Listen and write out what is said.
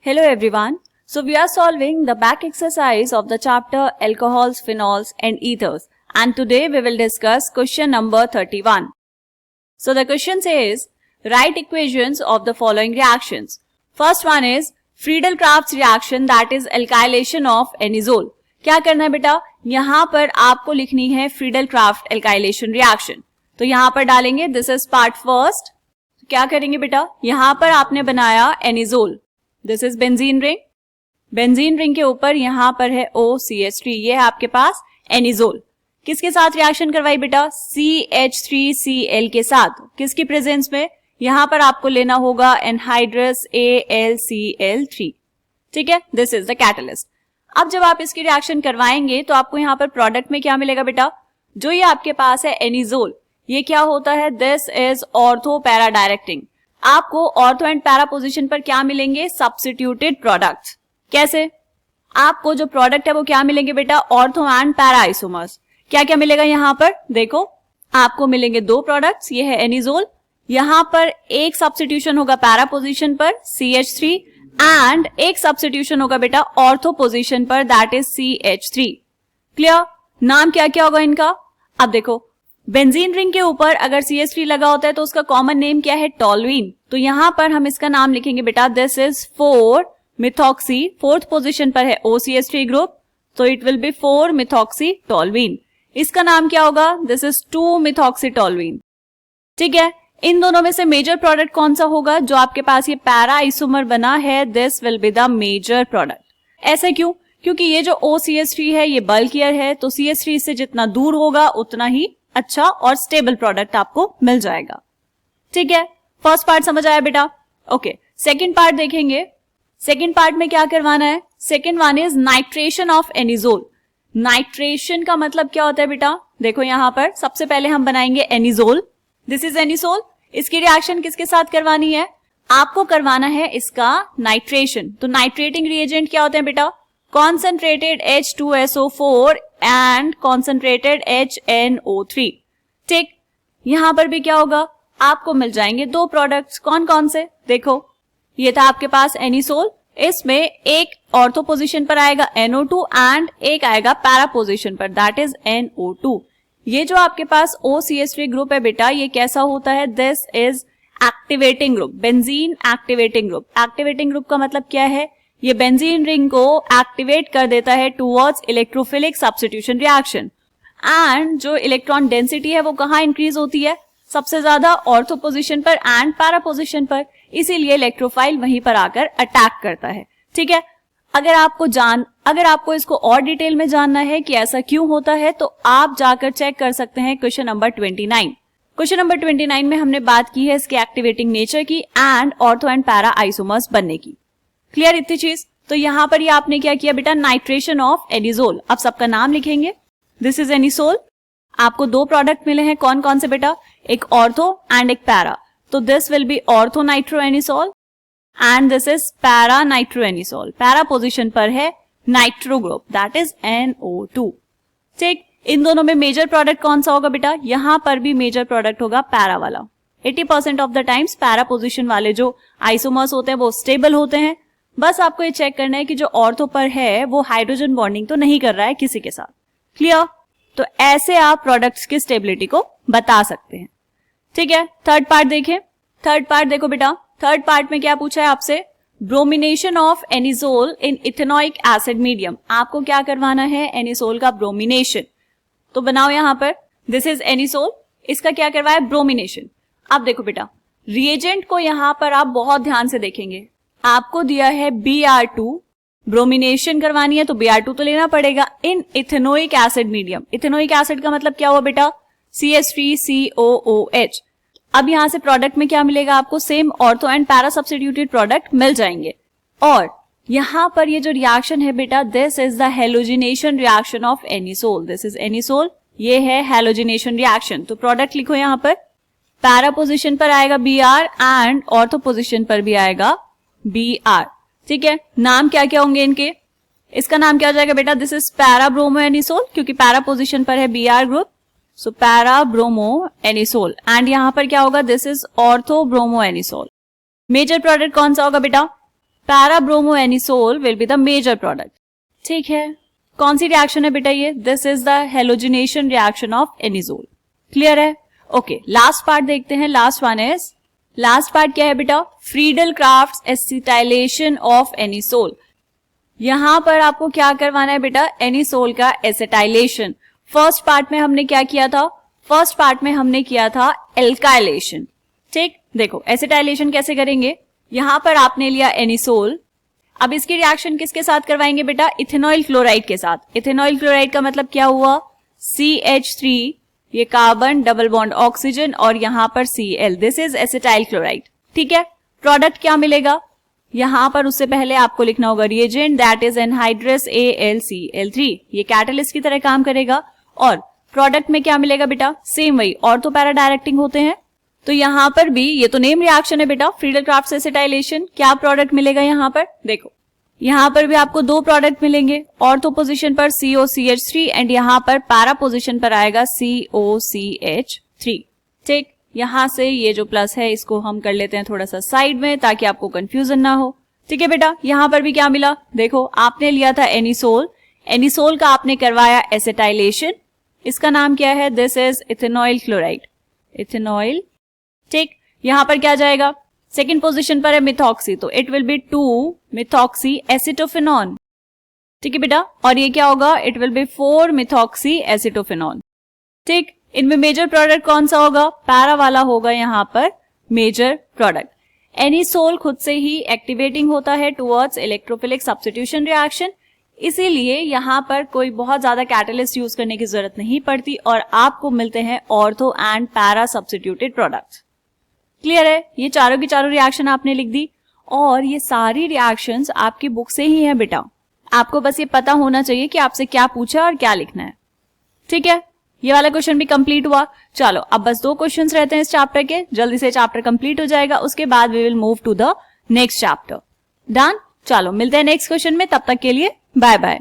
Hello everyone. So we are solving the back exercise of the chapter alcohols, phenols and ethers. And today we will discuss question number 31. So the question says, write equations of the following reactions. First one is Friedel-Crafts reaction, that is alkylation of anisole. क्या करना है बेटा, यहाँ पर आपको लिखनी है Friedel-Crafts alkylation reaction. तो यहाँ पर डालेंगे दिस इज पार्ट फर्स्ट. क्या करेंगे बेटा, यहाँ पर आपने बनाया anisole, this is benzene ring. Benzene ring के ऊपर यहाँ पर है OCH3, ये है आपके पास एनिजोल. किसके साथ रिएक्शन करवाई बेटा, CH3Cl के साथ. किसकी प्रेजेंस में, यहाँ पर आपको लेना होगा एनहाइड्रस AlCl3. ठीक है, दिस इज द कैटलिस्ट. अब जब आप इसकी रिएक्शन करवाएंगे तो आपको यहाँ पर प्रोडक्ट में क्या मिलेगा बेटा, जो ये आपके पास है एनिजोल, ये क्या होता है, this is ortho para directing. आपको ऑर्थो एंड पैरा पोजीशन पर क्या मिलेंगे, सब्स्टिट्यूटेड प्रोडक्ट. कैसे, आपको जो प्रोडक्ट है वो क्या मिलेंगे बेटा, ऑर्थो एंड पैरा आइसोमर्स. क्या क्या मिलेगा यहाँ पर, देखो आपको मिलेंगे दो प्रोडक्ट्स, ये है एनिजोल, यहाँ पर एक सब्स्टिट्यूशन होगा पैरा पोजीशन पर CH3 एंड एक सब्स्टिट्यूशन होगा बेटा ऑर्थो पोजीशन पर, दैट इज CH3. क्लियर. नाम क्या क्या होगा इनका, अब देखो बेंजीन रिंग के ऊपर अगर CH3 लगा होता है तो उसका कॉमन नेम क्या है, टोलुइन. तो यहां पर हम इसका नाम लिखेंगे बेटा, दिस इज 4-मिथॉक्सी. फोर्थ पोजीशन पर है OCH3 ग्रुप, तो इट विल बी 4-मिथॉक्सी टोलुइन. इसका नाम क्या होगा, दिस इज 2-मिथॉक्सी टोलुइन. ठीक है, इन दोनों में से मेजर प्रोडक्ट कौन सा होगा, जो आपके पास ये पैरा आइसोमर बना है, this will be the major product. ऐसे क्यों, क्योंकि ये जो OCH3 है ये बल्कियर है, तो CH3 से जितना दूर होगा उतना ही अच्छा और स्टेबल प्रोडक्ट आपको मिल जाएगा. ठीक है, फर्स्ट पार्ट समझ आया बेटा. ओके, सेकंड पार्ट देखेंगे. सेकंड पार्ट में क्या करवाना है, second one is nitration of anisole. Nitration का मतलब क्या होता है बेटा, देखो यहां पर सबसे पहले हम बनाएंगे एनिजोल, दिस इज एनिसोल. इसकी रिएक्शन किसके साथ करवानी है, आपको करवाना है इसका नाइट्रेशन. तो नाइट्रेटिंग रिएजेंट क्या होते हैं बेटा, concentrated H2SO4 and concentrated HNO3. ठीक, यहां पर भी क्या होगा, आपको मिल जाएंगे दो प्रोडक्ट्स. कौन कौन से, देखो ये था आपके पास एनिसोल, इसमें एक ऑर्थो पोजीशन पर आएगा NO2 एंड एक आएगा पैरा पोजीशन पर, दैट इज NO2. ये जो आपके पास OCH3 ग्रुप है बेटा, ये कैसा होता है, this is activating group, benzene activating group. Activating group का मतलब क्या है, ये बेंजीन रिंग को एक्टिवेट कर देता है towards electrophilic substitution reaction. And जो इलेक्ट्रॉन डेंसिटी है वो कहाँ इंक्रीज होती है, सबसे ज्यादा ऑर्थो पोजीशन पर एंड पैरा पोजीशन पर, इसीलिए इलेक्ट्रोफाइल वहीं पर आकर अटैक करता है. ठीक है, अगर आपको इसको और डिटेल में जानना है कि ऐसा क्यों होता है, तो आप जाकर चेक कर सकते हैं क्वेश्चन नंबर 29. क्वेश्चन नंबर 29 में हमने बात की है इसके एक्टिवेटिंग नेचर की and ortho and para isomers बनने की. क्लियर इतनी चीज. तो यहां पर ये आपने क्या किया बेटा, नाइट्रेशन ऑफ एनिजोल. अब सबका नाम लिखेंगे, दिस इज एनिसोल. आपको दो प्रोडक्ट मिले हैं, कौन कौन से बेटा, एक ऑर्थो एंड एक पैरा. तो this will B ortho nitro anisole and this is para nitro anisole. Para position पर है nitro group, that is NO2. ठीक, इन दोनों में मेजर प्रोडक्ट कौन सा होगा बेटा, यहां पर भी मेजर प्रोडक्ट होगा पैरा वाला. 80% of the times para position वाले जो आइसोमर्स होते हैं वो स्टेबल होते हैं. बस आपको ये चेक करना है कि जो ऑर्थो पर है वो हाइड्रोजन बॉन्डिंग तो नहीं कर रहा है किसी के साथ. क्लियर. तो ऐसे आप प्रोडक्ट्स की स्टेबिलिटी को बता सकते हैं. ठीक है, थर्ड पार्ट देखें. थर्ड पार्ट देखो बेटा, थर्ड पार्ट में क्या पूछा है आपसे, bromination of anisole in ethanoic acid medium. आपको क्या करवाना है, एनिसोल का ब्रोमिनेशन. तो बनाओ यहां पर, दिस इज एनिसोल, इसका क्या करवाया, ब्रोमिनेशन. अब देखो बेटा, रिएजेंट को यहां पर आप बहुत ध्यान से देखेंगे. आपको दिया है Br2, ब्रोमिनेशन करवानी है तो Br2 तो लेना पड़ेगा in ethanoic acid medium. Ethanoic acid का मतलब क्या हुआ बेटा, CH3COOH. अब यहां से प्रोडक्ट में क्या मिलेगा आपको, same ortho and para substituted product मिल जाएंगे. और यहां पर ये जो रिएक्शन है बेटा, this is the halogenation reaction of anisole. This is anisole, ये है हेलोजिनेशन रिएक्शन. तो प्रोडक्ट लिखो यहां पर, पैरा पोजीशन पर आएगा Br एंड ऑर्थो पोजीशन पर भी आएगा Br. ठीक है, नाम क्या क्या होंगे इनके, इसका नाम क्या हो जाएगा बेटा, this is para bromo anisole, क्योंकि पैरा पोजीशन पर है Br group, so para bromo anisole. And यहां पर क्या होगा, this is ortho bromo anisole. Major product कौन सा होगा बेटा, para-bromoanisole will be the major product. ठीक है, कौन सी रिएक्शन है बेटा ये? This is the halogenation reaction of anisole. Clear है? ओके, लास्ट पार्ट देखते हैं. Last one is, last part क्या है बेटा? Friedel crafts acetylation of anisole. यहां पर आपको क्या करवाना है बेटा? एनिसोल का एसिटाइलेशन. फर्स्ट पार्ट में हमने क्या किया था? फर्स्ट पार्ट में हमने किया था एल्काइलेशन. ठीक, देखो एसिटाइलेशन कैसे करेंगे. यहां पर आपने लिया एनिसोल. अब इसकी रिएक्शन किसके साथ करवाएंगे बेटा? इथेनॉइल क्लोराइड के साथ. इथेनॉइल क्लोराइड का मतलब क्या हुआ? CH3, ये कार्बन डबल बॉन्ड ऑक्सीजन और यहां पर Cl. This is acetyl chloride. ठीक है, प्रोडक्ट क्या मिलेगा? यहां पर उससे पहले आपको लिखना होगा reagent, that is anhydrous AlCl3. ये कैटलिस्ट की तरह काम करेगा. और प्रोडक्ट में क्या मिलेगा बेटा? सेम वही, ऑर्थो पैरा डायरेक्टिंग होते हैं. तो यहां पर भी ये तो नेम रिएक्शन है बेटा, फ्रीडल क्राफ्ट्स एसिटाइलेशन. क्या प्रोडक्ट मिलेगा यहां पर? देखो यहां पर भी आपको दो प्रोडक्ट मिलेंगे. ऑर्थो पोजीशन पर COCH3 एंड यहां पर पैरा पोजीशन पर आएगा COCH3. ठीक, यहां से ये जो प्लस है इसको हम कर लेते हैं थोड़ा सा साइड में ताकि आपको कंफ्यूजन ना हो. ठीक है बेटा, यहां पर भी क्या मिला? देखो आपने लिया था एनिसोल. एनिसोल का आपने करवाया एसिटाइलेशन. इसका नाम क्या है? This is ethanoyl chloride. Ethanoyl. ठीक, यहां पर क्या जाएगा? सेकेंड पोजीशन पर है मिथॉक्सी, तो it will be two methoxy acetophenone. ठीक है बेटा, और ये क्या होगा? It will be four methoxy acetophenone. ठीक, इनमें मेजर प्रोडक्ट कौन सा होगा? पैरा वाला होगा यहां पर मेजर प्रोडक्ट. एनिसोल खुद से ही एक्टिवेटिंग होता है टुवर्ड्स इलेक्ट्रोफिलिक सब्स्टिट्यूशन रिएक्शन, इसीलिए यहां पर कोई बहुत ज्यादा कैटलिस्ट यूज करने की जरूरत नहीं पड़ती और आपको मिलते हैं ortho and para substituted products. Clear है? ये चारों की चारों रिएक्शन आपने लिख दी और ये सारी रिएक्शंस आपकी बुक से ही है बेटा. आपको बस ये पता होना चाहिए कि आपसे क्या पूछा और क्या लिखना है. ठीक है, ये वाला क्वेश्चन भी कंप्लीट हुआ. चलो अब बस 2 क्वेश्चंस रहते हैं इस चैप्टर के. जल्दी से चैप्टर कंप्लीट हो जाएगा, उसके बाद we will move to the next chapter. Done? चलो मिलते हैं नेक्स्ट क्वेश्चन में. तब तक के लिए बाय बाय.